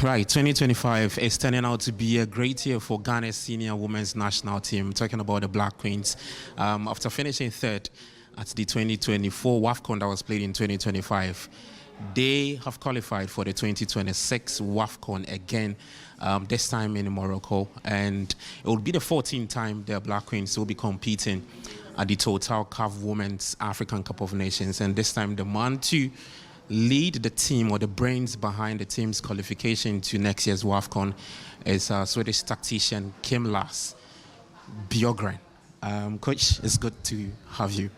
Right, 2025 is turning out to be a great year for Ghana's senior women's national team. Talking about the Black Queens. After finishing third at the 2024 WAFCON that was played in 2025, they have qualified for the 2026 WAFCON again, this time in Morocco. And it will be the 14th time the Black Queens will be competing at the Total CAF Women's African Cup of Nations. And this time the man to lead the team, or the brains behind the team's qualification to next year's WAFCON, is Swedish tactician Lars Björkegren. Coach, it's good to have you.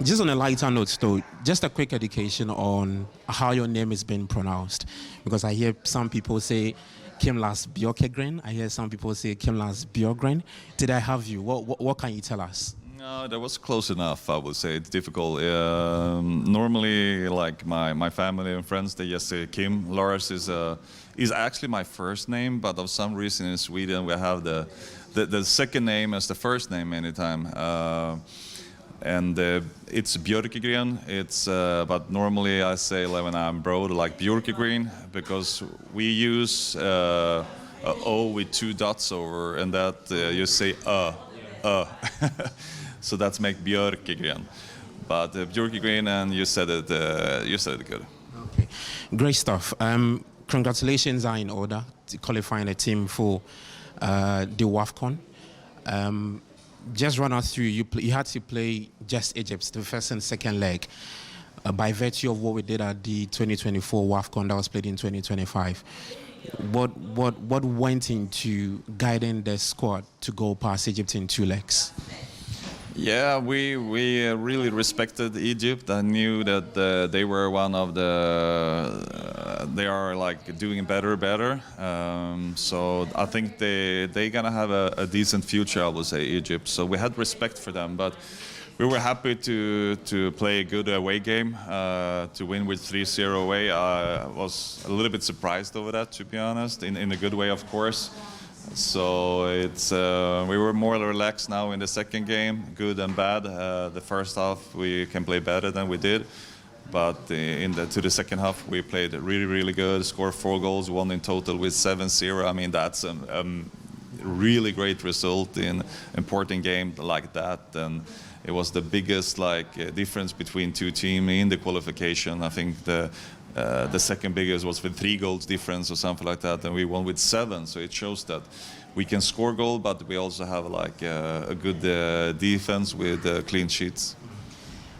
Just on a lighter note though, just a quick education on how your name is being pronounced, because I hear some people say Lars Björkegren, I hear some people say Lars Björkegren. Did I have you? What can you tell us? No, that was close enough, I would say. It's difficult. Normally, like my family and friends, they just say Kim. Lars is actually my first name, but of some reason in Sweden we have the second name as the first name anytime. And it's Björkegren. But normally I say, like, when I'm broad, like Björkegren, because we use a O with two dots over, and that you say So that's make Björkegren. But Björkegren, and you said it good. Okay, great stuff. Congratulations are in order to qualifying a team for the WAFCON. Just run us through. You had to play just Egypt, the first and second leg, by virtue of what we did at the 2024 WAFCON that was played in 2025. What went into guiding the squad to go past Egypt in two legs? Yeah, we really respected Egypt. I knew that they were one of they are like doing better. So I think they gonna have a decent future, I would say, Egypt. So we had respect for them, but we were happy to play a good away game, to win with 3-0 away. I was a little bit surprised over that, to be honest, in a good way, of course. So we were more relaxed now in the second game, good and bad. The first half we can play better than we did, but to the second half we played really good. Scored 4 goals, won in total with 7-0. I mean, that's a really great result in important game like that, and it was the biggest difference between two teams in the qualification. I think the second biggest was with 3 goals difference or something like that, and we won with 7. So it shows that we can score goal, but we also have a good defense with clean sheets.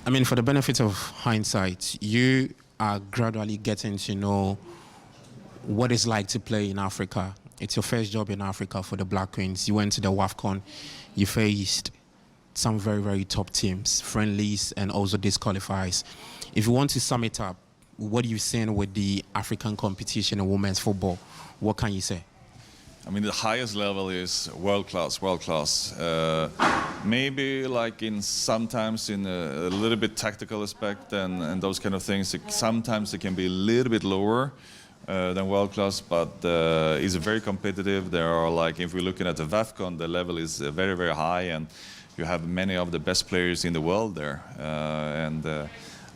I mean, for the benefit of hindsight, you are gradually getting to know what it's like to play in Africa. It's your first job in Africa for the Black Queens. You went to the WAFCON. You faced some very top teams, friendlies, and also disqualifiers. If you want to sum it up, what are you saying with the African competition in women's football? What can you say? I mean, the highest level is world class. Maybe sometimes in a little bit tactical aspect and those kind of things, sometimes it can be a little bit lower than world class, but it's very competitive. There are, if we're looking at the WAFCON, the level is very high, and you have many of the best players in the world there.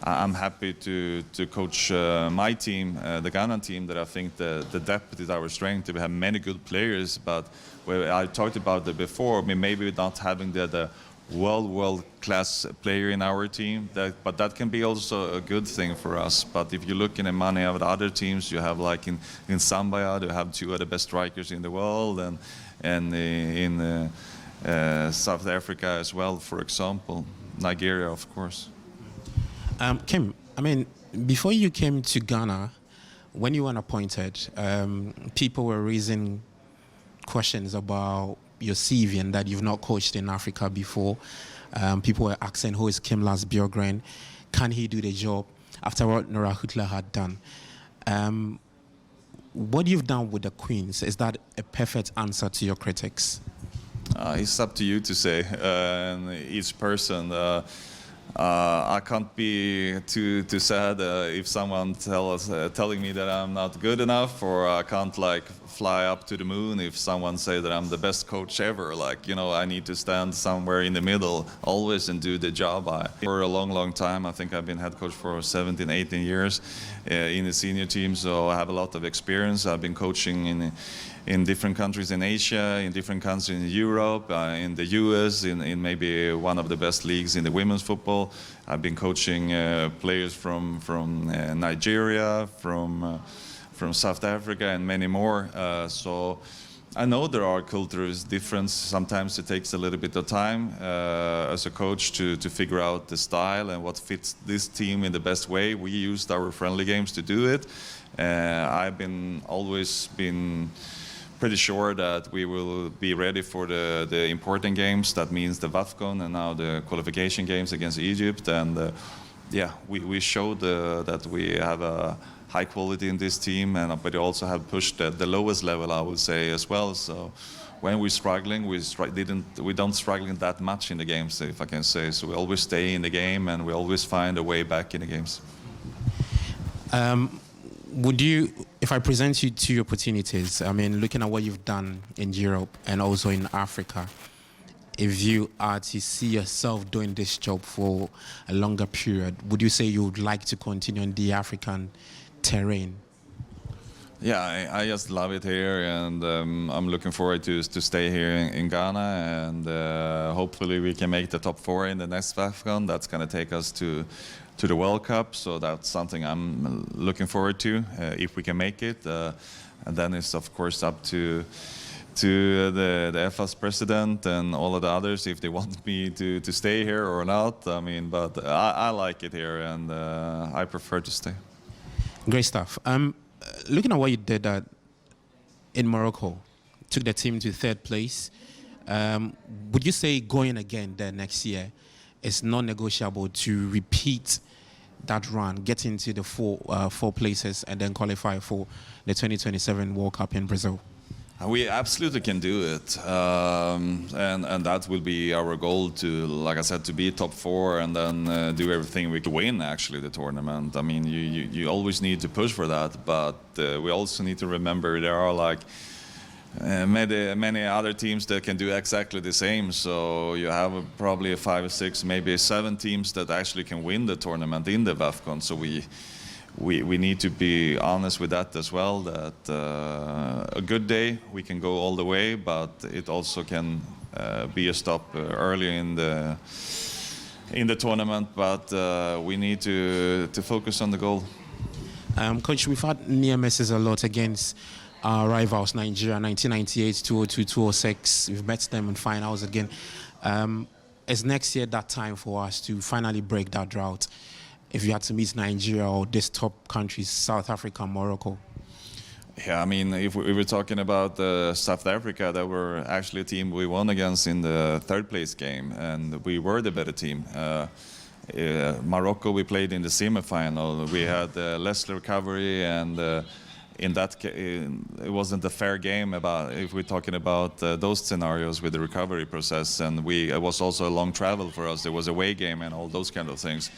I'm happy to coach my team, the Ghana team, that I think the depth is our strength. We have many good players, but I talked about that before. I mean, maybe not having the world-class player in our team, but that can be also a good thing for us. But if you look in many of the other teams, you have in Zambia, you have 2 of the best strikers in the world, and in South Africa as well, for example, Nigeria, of course. Kim, I mean, before you came to Ghana, when you were appointed, people were raising questions about your CV and that you've not coached in Africa before. People were asking, who is Lars Björkegren? Can he do the job after what Nora Hutler had done? What you've done with the Queens, is that a perfect answer to your critics? It's up to you to say, and each person. I can't be too sad if someone telling me that I'm not good enough, or I can't fly up to the moon if someone say that I'm the best coach ever. Like, you know, I need to stand somewhere in the middle always and do the job. For a long time, I think I've been head coach for 17, 18 years in the senior team, so I have a lot of experience. I've been coaching in different countries in Asia, in different countries in Europe, in the US, in maybe one of the best leagues in the women's football. I've been coaching players from Nigeria, from South Africa, and many more. So I know there are cultural differences. Sometimes it takes a little bit of time as a coach to figure out the style and what fits this team in the best way. We used our friendly games to do it. I've always been pretty sure that we will be ready for the important games. That means the WAFCON and now the qualification games against Egypt. And yeah, we showed that we have a high quality in this team, but also have pushed the lowest level, I would say, as well. So when we're struggling, we don't struggling that much in the games, if I can say. So we always stay in the game, and we always find a way back in the games. Would you, if I present you two opportunities, I mean, looking at what you've done in Europe and also in Africa, if you are to see yourself doing this job for a longer period, would you say you would like to continue on the African terrain? Yeah, I just love it here, and I'm looking forward to stay here in Ghana, and hopefully we can make the top 4 in the next WAFCON. That's going to take us to the World Cup, so that's something I'm looking forward to, if we can make it. And then it's of course up to the FA's president and all of the others if they want me to stay here or not. I mean, but I like it here, and I prefer to stay. Great stuff. Looking at what you did in Morocco, took the team to 3rd place. Would you say going again there next year is non-negotiable to repeat that run, get into the four places, and then qualify for the 2027 World Cup in Brazil? We absolutely can do it, and that will be our goal to, like I said, to be top 4 and then do everything we can win actually the tournament. I mean, you always need to push for that, but we also need to remember there are like many other teams that can do exactly the same. So you have probably 5 or 6, maybe 7 teams that actually can win the tournament in the WAFCON. So we need to be honest with that as well, that a good day we can go all the way, but it also can be a stop early in the tournament, but we need to focus on the goal. Coach, we've had near misses a lot against our rivals, Nigeria, 1998, 2002, 2006. We've met them in finals again. Is next year that time for us to finally break that drought? If you had to meet Nigeria or these top countries, South Africa, Morocco? Yeah, I mean, if we were talking about South Africa, that were actually a team we won against in the 3rd place game, and we were the better team. Morocco, we played in the semi-final. We had less recovery, and in that case, it wasn't a fair game. If we're talking about those scenarios with the recovery process, and it was also a long travel for us. There was a away game and all those kind of things.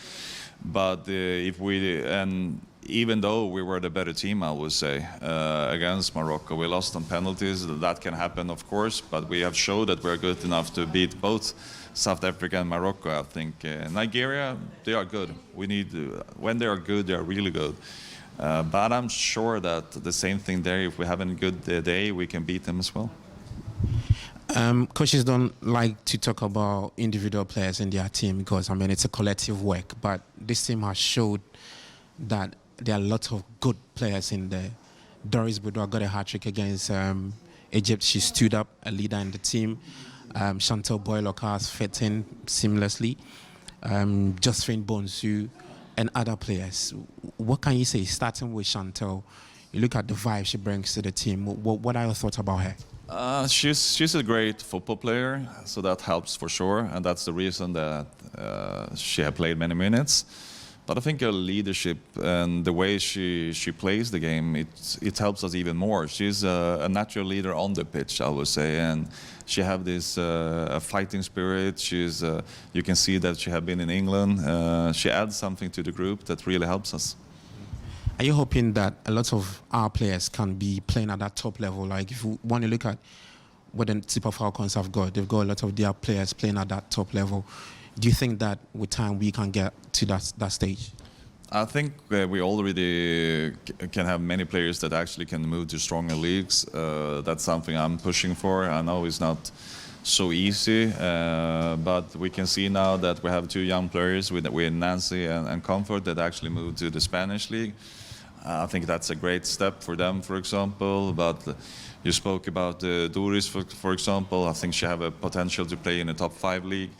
But even though we were the better team, I would say, against Morocco, we lost on penalties. That can happen, of course, but we have shown that we're good enough to beat both South Africa and Morocco, I think. Nigeria, they are good. When they are good, they are really good. But I'm sure that the same thing there, if we have a good day, we can beat them as well. Coaches don't like to talk about individual players in their team because, I mean, it's a collective work. But this team has showed that there are lots of good players in there. Doris Boudoir got a hat-trick against Egypt. She stood up, a leader in the team. Chantal Boylock has fit in seamlessly. Josephine Bonsu and other players. What can you say, starting with Chantal? You look at the vibe she brings to the team. What are your thoughts about her? She's a great football player, so that helps for sure, and that's the reason that she has played many minutes. But I think her leadership and the way she plays the game, it helps us even more. She's a natural leader on the pitch, I would say, and she have this a fighting spirit. You can see that she has been in England. She adds something to the group that really helps us. Are you hoping that a lot of our players can be playing at that top level? Like if you want to look at what the Super Falcons have got, they've got a lot of their players playing at that top level. Do you think that with time we can get to that stage? I think we already can have many players that actually can move to stronger leagues. That's something I'm pushing for. I know it's not so easy, but we can see now that we have two young players with Nancy and Comfort that actually moved to the Spanish league. I think that's a great step for them, for example. But you spoke about Doris, for example. I think she have a potential to play in the top 5 league.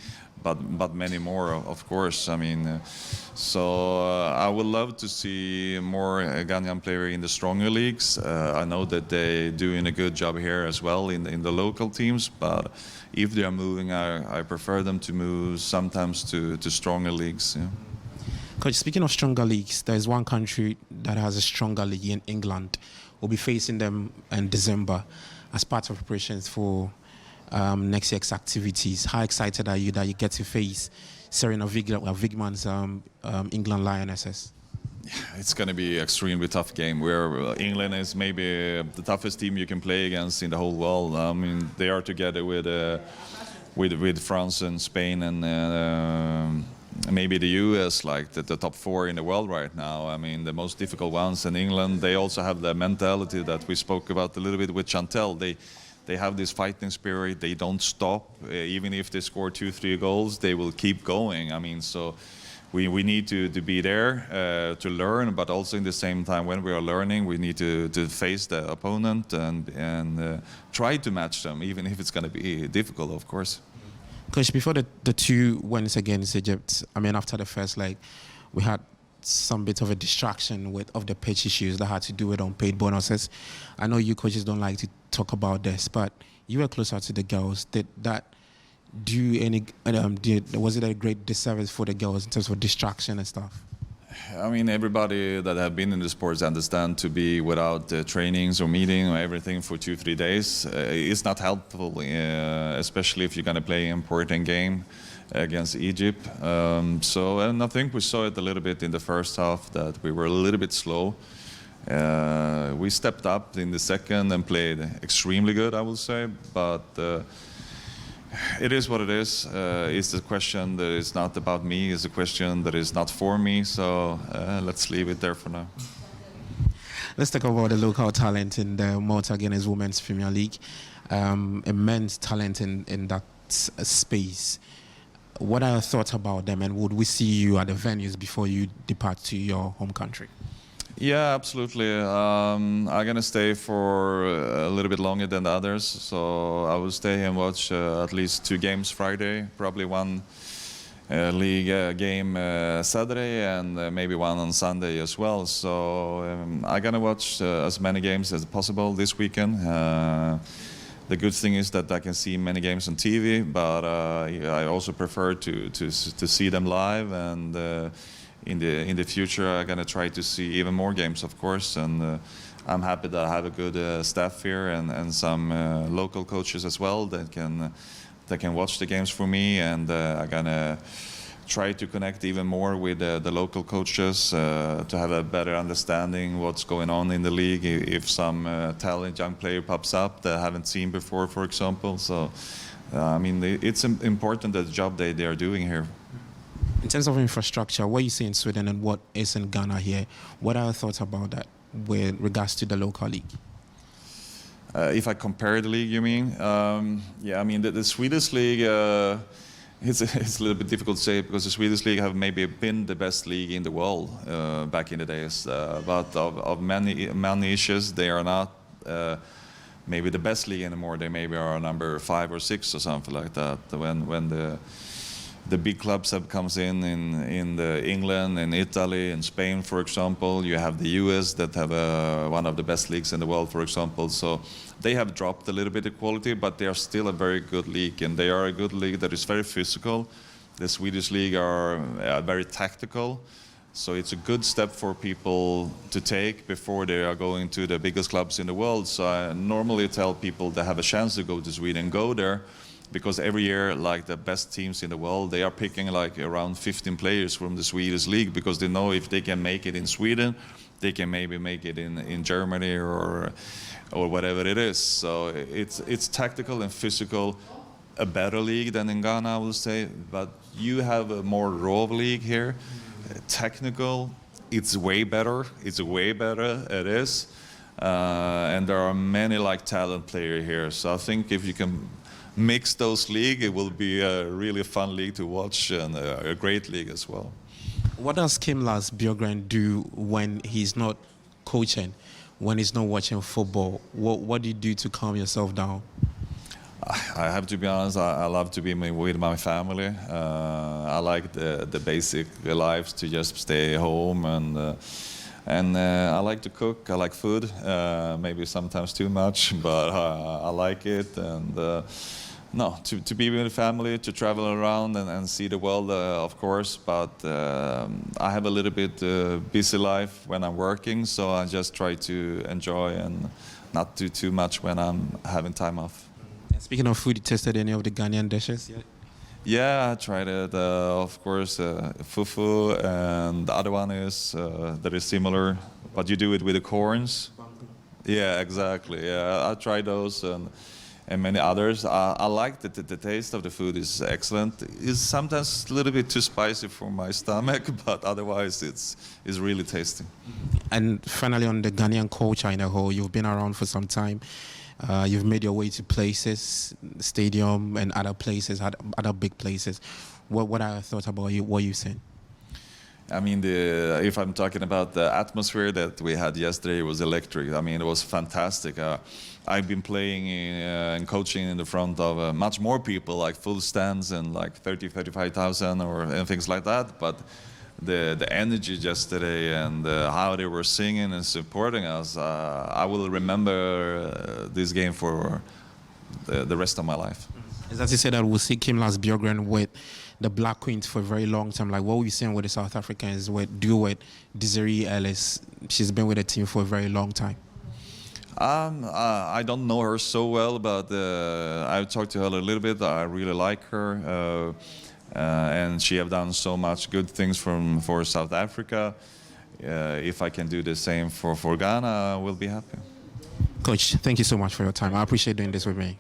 But many more, of course. I mean, I would love to see more Ghanaian players in the stronger leagues. I know that they're doing a good job here as well in the local teams. But if they are moving, I prefer them to move sometimes to stronger leagues. Yeah. Coach, speaking of stronger leagues, there is one country that has a stronger league in England. We'll be facing them in December as part of preparations for next year's activities. How excited are you that you get to face Serena Wigman's England Lionesses? It's going to be an extremely tough game. Where England is maybe the toughest team you can play against in the whole world. I mean, they are together with France and Spain and maybe the US, like the top 4 in the world right now. I mean, the most difficult ones. In England, they also have the mentality that we spoke about a little bit with Chantel. They have this fighting spirit. They don't stop. Even if they score 2-3 goals, they will keep going. I mean, so we need to be there to learn, but also in the same time, when we are learning, we need to face the opponent and try to match them, even if it's going to be difficult, of course. Coach, before the 2 wins against Egypt, I mean, after the first leg, we had some bit of a distraction of the pitch issues that had to do with unpaid bonuses. I know you coaches don't like to talk about this, but you were closer to the girls. Did that do any? Was it a great disservice for the girls in terms of distraction and stuff? I mean, everybody that have been in the sports understand to be without trainings or meeting or everything for 2-3 days is not helpful, especially if you're going to play an important game against Egypt. And I think we saw it a little bit in the first half that we were a little bit slow. We stepped up in the second and played extremely good, I would say. But it is what it is. It's a question that is not about me. It's a question that is not for me. So let's leave it there for now. Let's talk about the local talent in the Malta Guinness Women's Premier League. Immense talent in that space. What are your thoughts about them, and would we see you at the venues before you depart to your home country? Yeah, absolutely. I'm going to stay for a little bit longer than the others. So I will stay and watch at least 2 games Friday, probably 1 league game Saturday, and maybe 1 on Sunday as well. So I'm going to watch as many games as possible this weekend. The good thing is that I can see many games on TV, but I also prefer to see them live. And in the future, I'm gonna try to see even more games, of course. And I'm happy that I have a good staff here and some local coaches as well that can watch the games for me. And I'm gonna try to connect even more with the local coaches to have a better understanding what's going on in the league, if some talent young player pops up that I haven't seen before, for example. So I mean, it's important, the job they are doing here. In terms of infrastructure, what you see in Sweden and what is in Ghana here, what are your thoughts about that with regards to the local league? If I compare the league, you mean? Yeah, I mean, the Swedish league, it's a little bit difficult to say because the Swedish league have maybe been the best league in the world back in the days. But of many issues, they are not maybe the best league anymore. They maybe are number 5 or 6 or something like that. When the big clubs have comes in England and Italy and Spain, for example. You have the US that have one of the best leagues in the world, for example. So they have dropped a little bit of quality, but they are still a very good league, and they are a good league that is very physical. The Swedish league are very tactical. So it's a good step for people to take before they are going to the biggest clubs in the world. So I normally tell people that have a chance to go to Sweden, go there. because every year, like the best teams in the world, they are picking like around 15 players from the Swedish league because they know if they can make it in Sweden, they can maybe make it in Germany or whatever it is. So it's tactical and physical, a better league than in Ghana, I would say. But you have a more raw league here, technical. It's way better. It's way better. It is, and there are many like talent players here. So I think if you can mix those leagues, it will be a really fun league to watch and a great league as well. What does Lars Björkegren do when he's not coaching, when he's not watching football? What do you do to calm yourself down? I have to be honest, I love to be with my family. I like the basic life, to just stay home, and I like to cook. I like food, maybe sometimes too much, but I like it. And no, to be with the family, to travel around and see the world, of course. But I have a little bit busy life when I'm working, so I just try to enjoy and not do too much when I'm having time off. Speaking of food, you tasted any of the Ghanaian dishes yet? Yeah, I tried it. Of course, fufu, and the other one is that is similar, but you do it with the corns. Yeah, exactly. Yeah, I tried those and many others. I like that the taste of the food is excellent. It's sometimes a little bit too spicy for my stomach, but otherwise it's really tasty. And finally, on the Ghanaian culture in a whole, you've been around for some time. You've made your way to places, stadium and other places, other big places. What are your thoughts about what you've seen? I mean, if I'm talking about the atmosphere that we had yesterday, it was electric. I mean, it was fantastic. I've been playing and coaching in the front of much more people, like full stands and like 35,000 and things like that. But the energy yesterday and how they were singing and supporting us, I will remember this game for the rest of my life. As you said, that we'll see Lars Björkegren with the Black Queens for a very long time. Like what we've seen with the South Africans, with Desiree Ellis. She's been with the team for a very long time. I don't know her so well, but I've talked to her a little bit. I really like her. And she have done so much good things for South Africa. If I can do the same for Ghana, I will be happy. Coach, thank you so much for your time. I appreciate doing this with me.